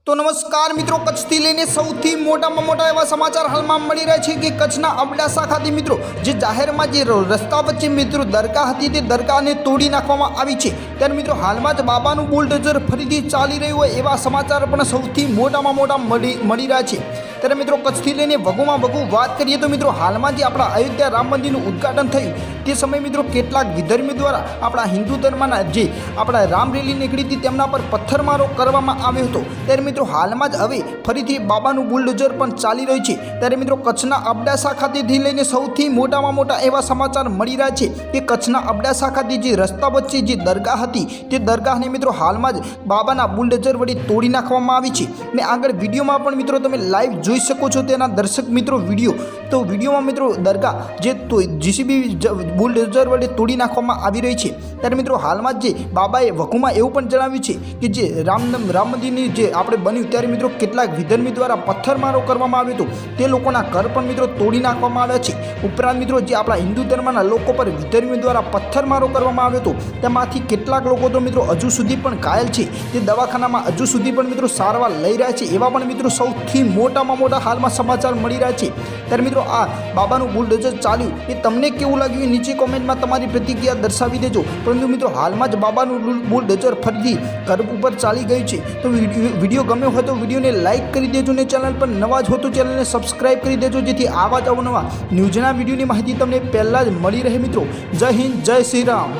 तो नमस्कार मित्रों, कच्छથી લઈને સૌથી મોટામાં મોટા એવા સમાચાર હાલમાં મળી રહ્યા છે કે કચ્છના અબડાસા ખાતે મિત્રો જે જાહેરમાં જે રસ્તા વચ્ચે મિત્રો દરગાહ હતી તે દરગાહને તોડી નાખવામાં આવી છે। ત્યારે મિત્રો હાલમાં જ બાબાનું બુલડોઝર ફરીથી ચાલી રહ્યું હોય એવા સમાચાર પણ સૌથી મોટામાં મોટા મળી રહ્યા છે। ત્યારે મિત્રો કચ્છથી લઈને વધુમાં વધુ વાત કરીએ તો મિત્રો હાલમાં જે આપણા અયોધ્યા રામ મંદિરનું ઉદ્ઘાટન થયું તે સમયે મિત્રો કેટલાક વિધર્મી દ્વારા આપણા હિન્દુ ધર્મના જે આપણા રામરેલી નીકળી હતી તેમના પર પથ્થરમારો કરવામાં આવ્યો હતો। ત્યારે મિત્રો હાલમાં જ હવે ફરીથી બાબાનું બુલડોઝર પણ ચાલી રહ્યું છે। ત્યારે મિત્રો કચ્છના અબડાસા ખાતેથી લઈને સૌથી મોટામાં મોટા એવા સમાચાર મળી રહ્યા છે કે કચ્છના અબડાસા ખાતે જે રસ્તા વચ્ચે જે દરગાહ હતી તે દરગાહને મિત્રો હાલમાં જ બાબાના બુલડોઝર વડે તોડી નાખવામાં આવી છે। ને આગળ વિડીયોમાં પણ મિત્રો તમે લાઈવ જોઈ શકો છો તેના દર્શક મિત્રો વિડીયો। તો વિડીયોમાં મિત્રો દરગાહ જે જીસીબી બુલડોઝર વડે તોડી નાખવામાં આવી રહી છે। ત્યારે મિત્રો હાલમાં જ જે બાબાએ વકુમાં એવું પણ જણાવ્યું છે કે જે રામ મંદિરની જે આપણે બન્યું ત્યારે મિત્રો કેટલાક વિધર્મી દ્વારા પથ્થરમારો કરવામાં આવ્યો હતો તે લોકોના ઘર પણ મિત્રો તોડી નાખવામાં આવ્યા છે। ઉપરાંત મિત્રો જે આપણા હિન્દુ ધર્મના લોકો પર વિધર્મી દ્વારા પથ્થરમારો કરવામાં આવ્યો હતો તેમાંથી કેટલાક લોકો તો મિત્રો હજુ સુધી પણ ઘાયલ છે, તે દવાખાનામાં હજુ સુધી પણ મિત્રો સારવાર લઈ રહ્યા છે। એવા પણ મિત્રો સૌથી મોટામાં મોટા હાલમાં સમાચાર મળી રહ્યા છે। ત્યારે મિત્રો આ બાબાનું બુલડોઝર ચાલ્યું એ તમને કેવું લાગ્યું નીચે કોમેન્ટમાં તમારી પ્રતિક્રિયા દર્શાવી દેજો। પરંતુ મિત્રો હાલમાં જ બાબાનું બુલડોઝર ફરીથી ઘર ઉપર ચાલી ગયું છે। તો વિડીયો ગમ્યો હોય તો વિડીયોને લાઇક કરી દેજો ને ચેનલ પર નવા જ હો તો ચેનલને સબસ્ક્રાઇબ કરી દેજો જેથી આવા જ અવનવા ન્યૂઝના વિડીયોની માહિતી તમને પહેલાં જ મળી રહે। મિત્રો જય હિન્દ, જય શ્રી રામ।